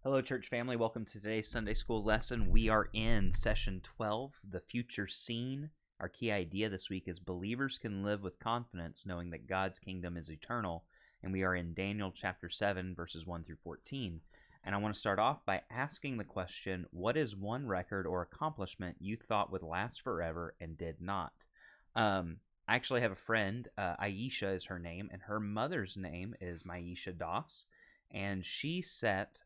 Hello, church family. Welcome to today's Sunday school lesson. We are in session 12, the future scene. Our key idea this week is believers can live with confidence knowing that God's kingdom is eternal. And we are in Daniel chapter 7, verses 1 through 14. And I want to start off by asking the question, what is one record or accomplishment you thought would last forever and did not? I actually have a friend, Aisha is her name, and her mother's name is Maisha Das. And she set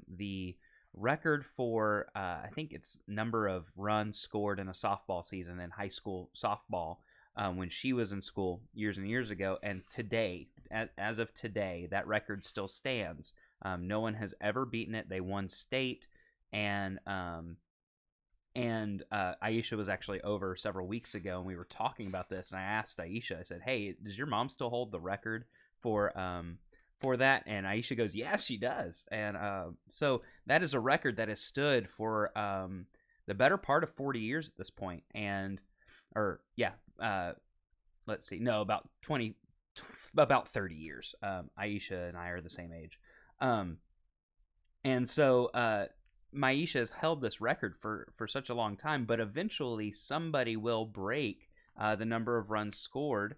the record for, I think it's number of runs scored in a softball season in high school softball when she was in school years and years ago. And today, as of today, that record still stands. No one has ever beaten it. They won state, and Aisha was actually over several weeks ago, and we were talking about this. And I asked Aisha, I said, "Hey, does your mom still hold the record for that?" And Aisha goes, "Yeah, she does." And so that is a record that has stood for the better part of 40 years at this point. And let's see, no, about 30 years. Aisha and I are the same age. And so Maisha has held this record for such a long time, but eventually somebody will break the number of runs scored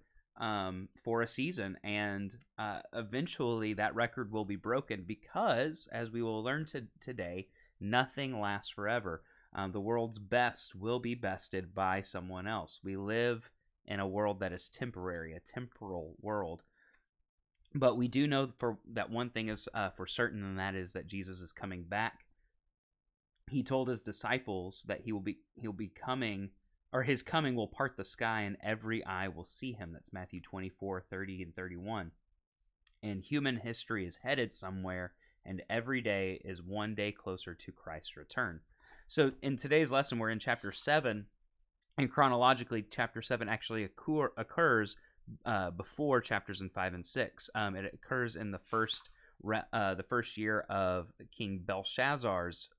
for a season, and eventually that record will be broken because, as we will learn today, nothing lasts forever. The world's best will be bested by someone else. We live in a world that is temporary, a temporal world. But we do know that one thing is for certain, and that is that Jesus is coming back. He told his disciples that he'll be coming, or his coming will part the sky and every eye will see him. That's Matthew 24, 30, and 31. And human history is headed somewhere, and every day is one day closer to Christ's return. So in today's lesson, we're in chapter 7, and chronologically, chapter 7 actually occurs before chapters in 5 and 6. It occurs in the first year of King Belshazzar's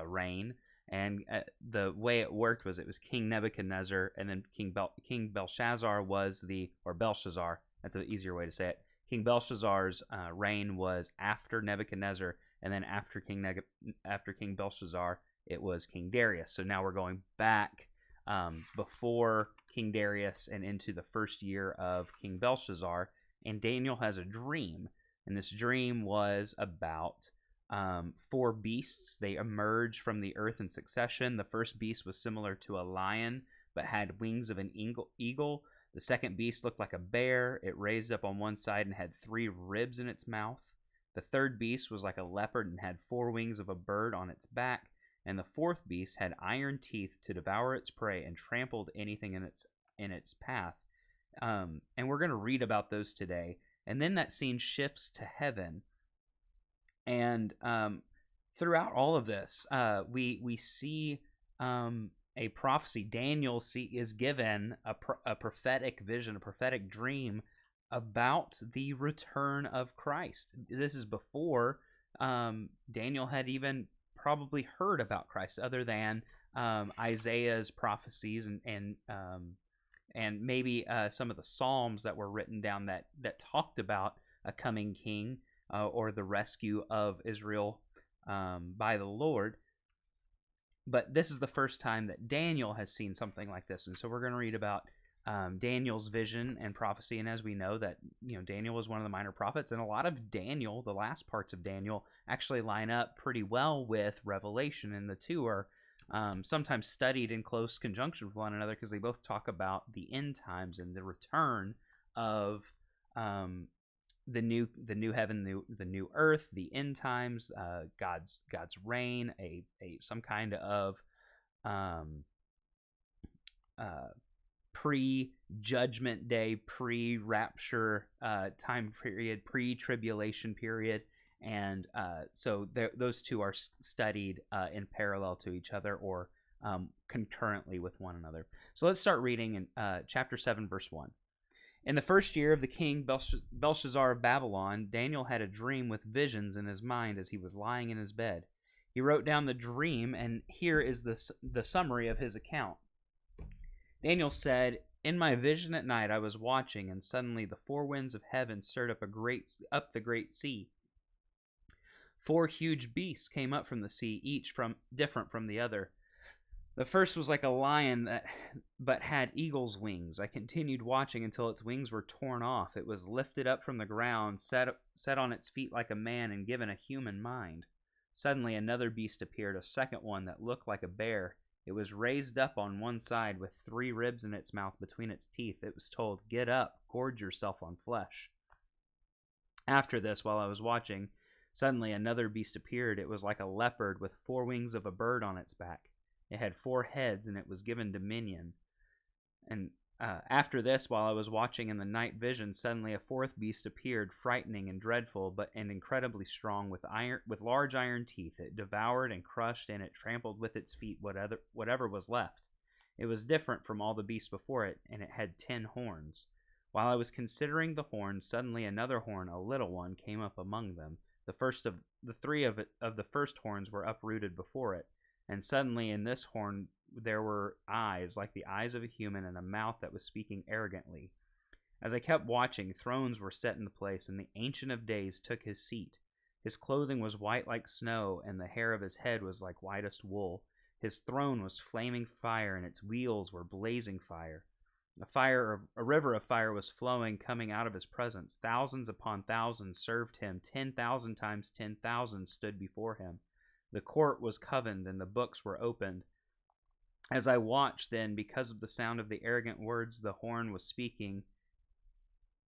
reign. And the way it worked was it was King Nebuchadnezzar, and then King Belshazzar Belshazzar, that's an easier way to say it. King Belshazzar's reign was after Nebuchadnezzar, and then after King Belshazzar, it was King Darius. So now we're going back before King Darius and into the first year of King Belshazzar, and Daniel has a dream, and this dream was about 4 beasts. They emerged from the earth in succession. The first beast was similar to a lion, but had wings of an eagle. The second beast looked like a bear. It raised up on one side and had 3 ribs in its mouth. The third beast was like a leopard and had 4 wings of a bird on its back. And the fourth beast had iron teeth to devour its prey and trampled anything in its path. And we're going to read about those today. And then that scene shifts to heaven. And throughout all of this, we see a prophecy. Daniel is given a prophetic vision, a prophetic dream about the return of Christ. This is before Daniel had even probably heard about Christ, other than Isaiah's prophecies and maybe some of the Psalms that were written down that talked about a coming king. Or the rescue of Israel by the Lord. But this is the first time that Daniel has seen something like this. And so we're going to read about Daniel's vision and prophecy. And as we know that, Daniel was one of the minor prophets, and a lot of Daniel, the last parts of Daniel, actually line up pretty well with Revelation. And the two are sometimes studied in close conjunction with one another because they both talk about the end times and the return of the new heaven, the new earth, the end times, God's reign, some kind of pre-judgment day, pre-rapture time period, pre-tribulation period, and so those two are studied in parallel to each other or concurrently with one another. So let's start reading in chapter 7, verse 1. In the first year of the king Belshazzar of Babylon, Daniel had a dream with visions in his mind as he was lying in his bed. He wrote down the dream, and here is the summary of his account. Daniel said, "In my vision at night I was watching, and suddenly the 4 winds of heaven stirred up the great sea. 4 huge beasts came up from the sea, each from different from the other. The first was like a lion but had eagle's wings. I continued watching until its wings were torn off. It was lifted up from the ground, set on its feet like a man, and given a human mind. Suddenly another beast appeared, a second one that looked like a bear. It was raised up on one side with 3 ribs in its mouth between its teeth. It was told, "Get up, gorge yourself on flesh." After this, while I was watching, suddenly another beast appeared. It was like a leopard with 4 wings of a bird on its back. It had 4 heads, and it was given dominion. And after this, while I was watching in the night vision, suddenly a 4th beast appeared, frightening and dreadful, and incredibly strong, with large iron teeth. It devoured and crushed, and it trampled with its feet whatever was left. It was different from all the beasts before it, and it had 10 horns. While I was considering the horns, suddenly another horn, a little one, came up among them. The first of the 3 of the first horns were uprooted before it. And suddenly in this horn there were eyes like the eyes of a human, and a mouth that was speaking arrogantly. As I kept watching, thrones were set into place, and the Ancient of Days took his seat. His clothing was white like snow, and the hair of his head was like whitest wool. His throne was flaming fire, and its wheels were blazing fire. A river of fire was flowing, coming out of his presence. Thousands upon thousands served him. 10,000 times 10,000 stood before him. The court was covened, and the books were opened. As I watched, then, because of the sound of the arrogant words the horn was speaking,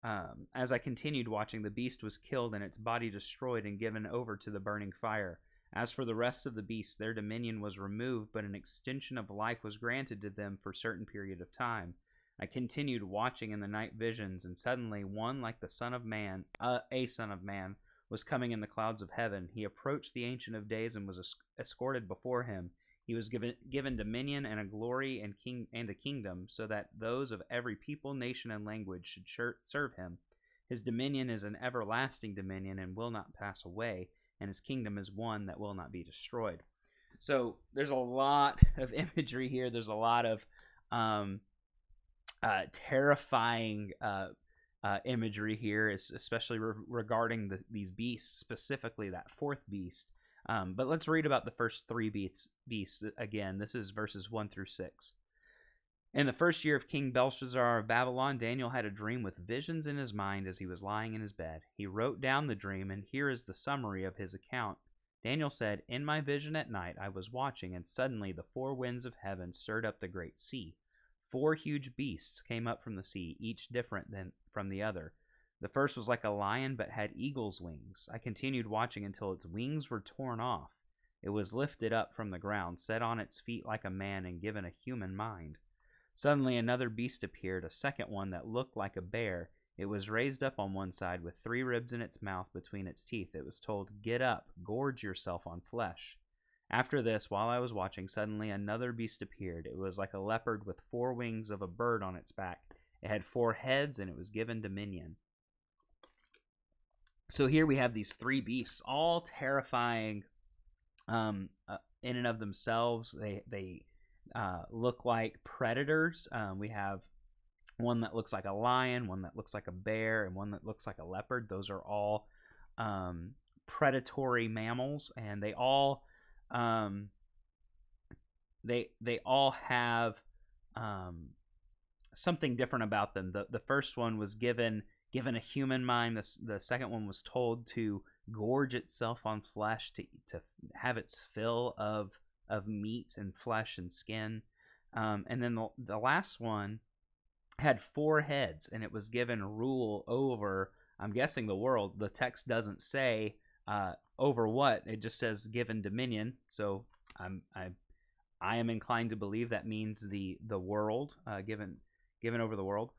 as I continued watching, the beast was killed and its body destroyed and given over to the burning fire. As for the rest of the beasts, their dominion was removed, but an extension of life was granted to them for a certain period of time. I continued watching in the night visions, and suddenly one like the Son of Man, a Son of Man, was coming in the clouds of heaven. He approached the Ancient of Days and was escorted before him. He was given dominion and a glory and a kingdom, so that those of every people, nation, and language should serve him. His dominion is an everlasting dominion and will not pass away, and his kingdom is one that will not be destroyed. So there's a lot of imagery here. There's a lot of terrifying imagery here, especially regarding these beasts, specifically that 4th beast. But let's read about the first 3 beasts again. This is verses 1 through 6. In the first year of King Belshazzar of Babylon, Daniel had a dream with visions in his mind as he was lying in his bed. He wrote down the dream, and here is the summary of his account. Daniel said, "In my vision at night I was watching, and suddenly the 4 winds of heaven stirred up the great sea. 4 huge beasts came up from the sea, each different from the other. The first was like a lion, but had eagle's wings. I continued watching until its wings were torn off. It was lifted up from the ground, set on its feet like a man, and given a human mind. Suddenly another beast appeared, a second one that looked like a bear. It was raised up on one side with 3 ribs in its mouth between its teeth. It was told, 'Get up, gorge yourself on flesh.' After this, while I was watching, suddenly another beast appeared. It was like a leopard with 4 wings of a bird on its back. It had 4 heads, and it was given dominion." So here we have these 3 beasts, all terrifying in and of themselves. They look like predators. We have one that looks like a lion, one that looks like a bear, and one that looks like a leopard. Those are all predatory mammals, and they all they all have something different about them. The first one was given a human mind. The second one was told to gorge itself on flesh, to have its fill of meat and flesh and skin. And then the last one had 4 heads, and it was given rule over, I'm guessing, the world. The text doesn't say over what. It just says given dominion. So I am inclined to believe that means the world, given over the world.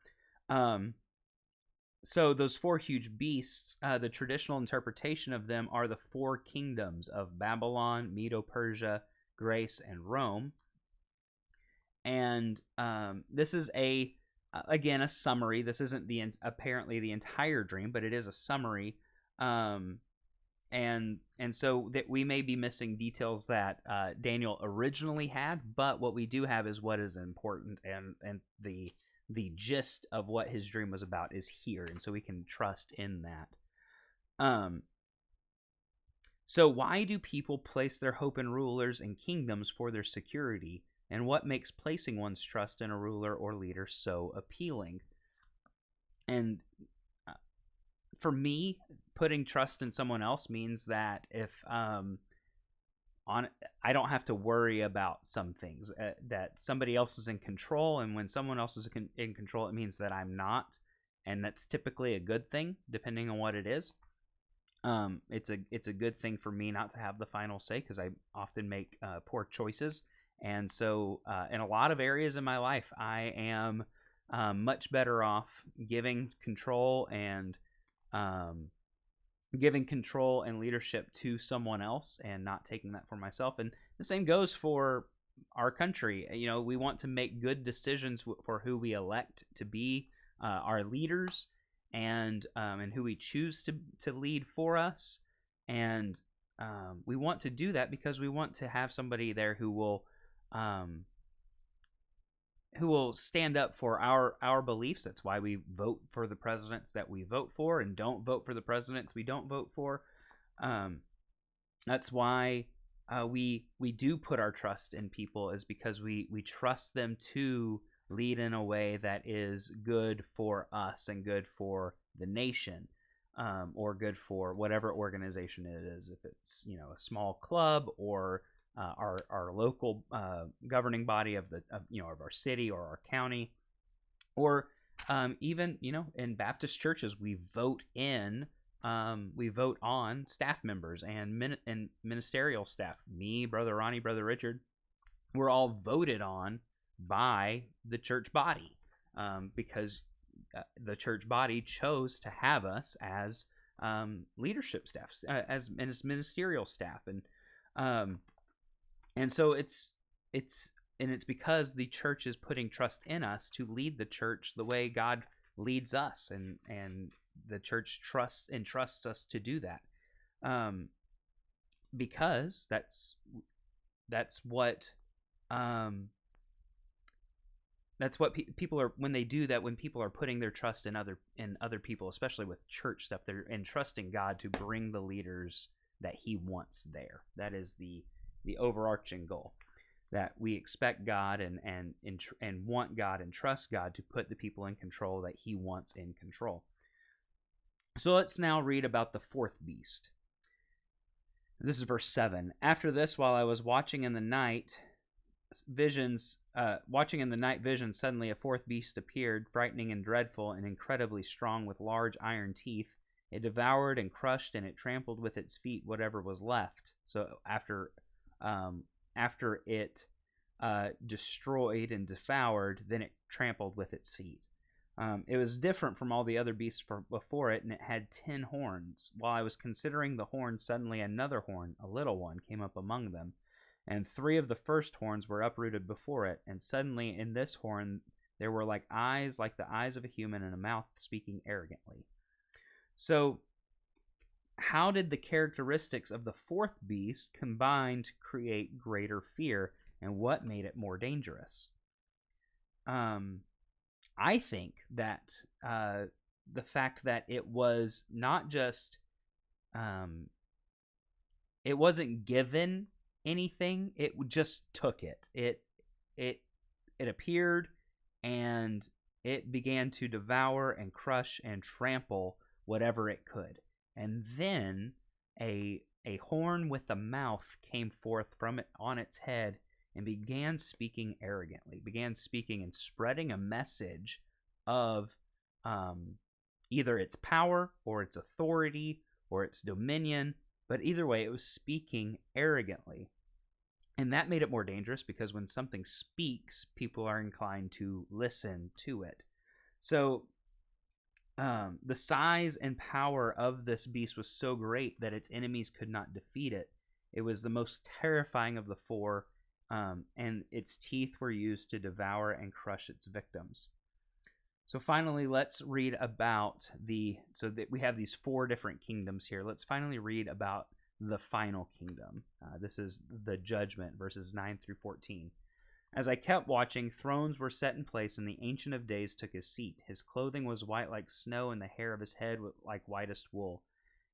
So those 4 huge beasts, the traditional interpretation of them are the 4 kingdoms of Babylon, Medo-Persia, Greece, and Rome. And this is again a summary. This isn't apparently the entire dream, but it is a summary. And so that we may be missing details that Daniel originally had, but what we do have is what is important, and the gist of what his dream was about is here, and so we can trust in that. So why do people place their hope in rulers and kingdoms for their security? And what makes placing one's trust in a ruler or leader so appealing? And for me, putting trust in someone else means that if I don't have to worry about some things, that somebody else is in control, and when someone else is in control, it means that I'm not, and that's typically a good thing, depending on what it is. It's a good thing for me not to have the final say, because I often make poor choices, and so in a lot of areas in my life, I am much better off giving control and leadership to someone else and not taking that for myself. And the same goes for our country. We want to make good decisions for who we elect to be our leaders, and who we choose to lead for us. And we want to do that because we want to have somebody there who will stand up for our beliefs. That's why we vote for the presidents that we vote for, and don't vote for the presidents we don't vote for. That's why we do put our trust in people, is because we trust them to lead in a way that is good for us and good for the nation, or good for whatever organization it is. If it's a small club, or our local governing body of our city or our county, or even in Baptist churches, we vote on staff members and ministerial staff. Me, Brother Ronnie, Brother Richard, we're all voted on by the church body, because the church body chose to have us as leadership staff, as ministerial staff, and so it's because the church is putting trust in us to lead the church the way God leads us, and the church entrusts us to do that, because that's what people are, when they do that, when people are putting their trust in other people, especially with church stuff, they're entrusting God to bring the leaders that He wants there. That is the overarching goal, that we expect God and want God and trust God to put the people in control that He wants in control. So let's now read about the fourth beast. This is verse 7. After this, while I was watching in the night visions, suddenly a fourth beast appeared, frightening and dreadful and incredibly strong, with large iron teeth. It devoured and crushed, and it trampled with its feet whatever was left. So after it destroyed and devoured, then it trampled with its feet. It was different from all the other beasts before it, and it had 10 horns. While I was considering the horns, suddenly another horn, a little one, came up among them, and 3 of the first horns were uprooted before it. And suddenly in this horn there were eyes like the eyes of a human, and a mouth speaking arrogantly. So how did the characteristics of the fourth beast combine to create greater fear, and what made it more dangerous? I think that the fact that it was not just, it wasn't given anything, it just took it. It appeared, and it began to devour and crush and trample whatever it could. And then a horn with a mouth came forth from it on its head, and began speaking arrogantly, began speaking and spreading a message of either its power or its authority or its dominion, but either way, it was speaking arrogantly. And that made it more dangerous, because when something speaks, people are inclined to listen to it. So the size and power of this beast was so great that its enemies could not defeat it. It was the most terrifying of the 4, and its teeth were used to devour and crush its victims. So finally, let's read about so that we have these 4 different kingdoms here. Let's finally read about the final kingdom. This is the judgment, verses 9 through 14. As I kept watching, thrones were set in place, and the Ancient of Days took his seat. His clothing was white like snow, and the hair of his head like whitest wool.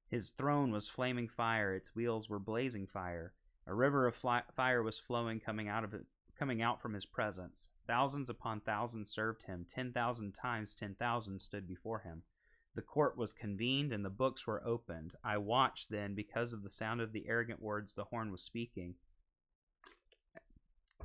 His throne was flaming fire, its wheels were blazing fire. A river of fire was flowing, coming out from his presence. Thousands upon thousands served him. 10,000 times 10,000 stood before him. The court was convened, and the books were opened. I watched then, because of the sound of the arrogant words the horn was speaking.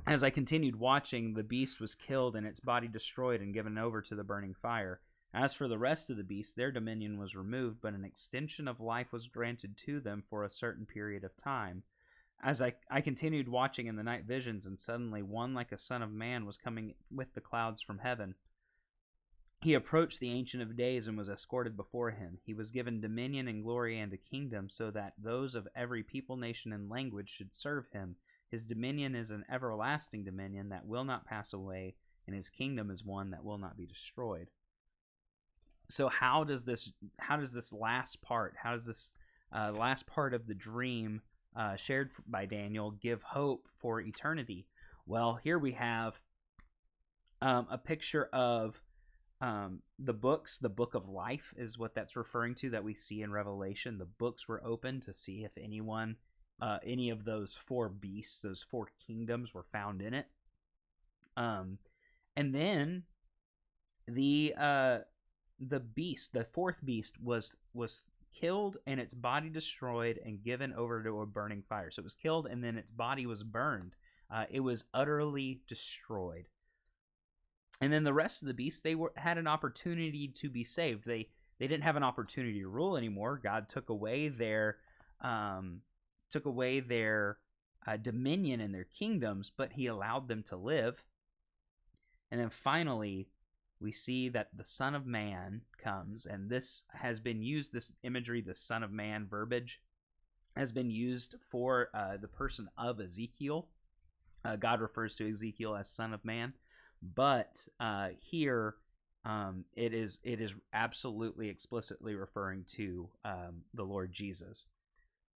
As I continued watching, the beast was killed, and its body destroyed and given over to the burning fire. As for the rest of the beasts, their dominion was removed, but an extension of life was granted to them for a certain period of time. As I continued watching in the night visions, and suddenly one like a son of man was coming with the clouds from heaven. He approached the Ancient of Days and was escorted before him. He was given dominion and glory and a kingdom, so that those of every people, nation, and language should serve him. His dominion is an everlasting dominion that will not pass away, and his kingdom is one that will not be destroyed. So how does this last part of the dream shared by Daniel give hope for eternity? Well, here we have a picture of the books. The book of life is what that's referring to, that we see in Revelation. The books were opened to see if any of those four beasts, those four kingdoms, were found in it. And then the beast, the fourth beast, was killed and its body destroyed and given over to a burning fire. So it was killed and then its body was burned. It was utterly destroyed. And then the rest of the beasts, they had an opportunity to be saved. They didn't have an opportunity to rule anymore. God took away their dominion and their kingdoms, but he allowed them to live. And then finally, we see that the Son of Man comes, and this has been used, this imagery, the Son of Man verbiage, has been used for the person of Ezekiel. God refers to Ezekiel as Son of Man, but here it is absolutely explicitly referring to the Lord Jesus.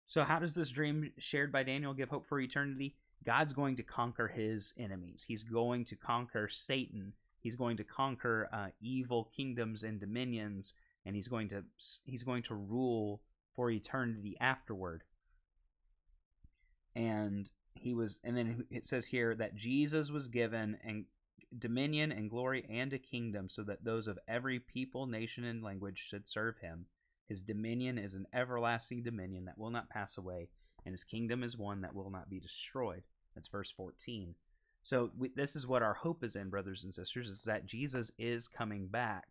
So how does this dream shared by Daniel give hope for eternity? God's going to conquer his enemies. He's going to conquer Satan. He's going to conquer evil kingdoms and dominions, and he's going to rule for eternity afterward. And then it says here that Jesus was given and dominion and glory and a kingdom, so that those of every people, nation, and language should serve him. His dominion is an everlasting dominion that will not pass away, and his kingdom is one that will not be destroyed. That's verse 14. So this is what our hope is in, brothers and sisters, is that Jesus is coming back.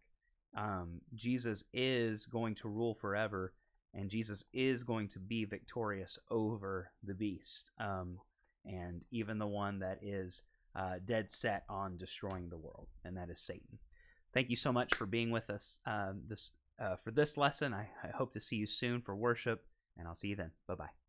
Jesus is going to rule forever, and Jesus is going to be victorious over the beast, and even the one that is dead set on destroying the world, and that is Satan. Thank you so much for being with us for this lesson. I hope to see you soon for worship, and I'll see you then. Bye-bye.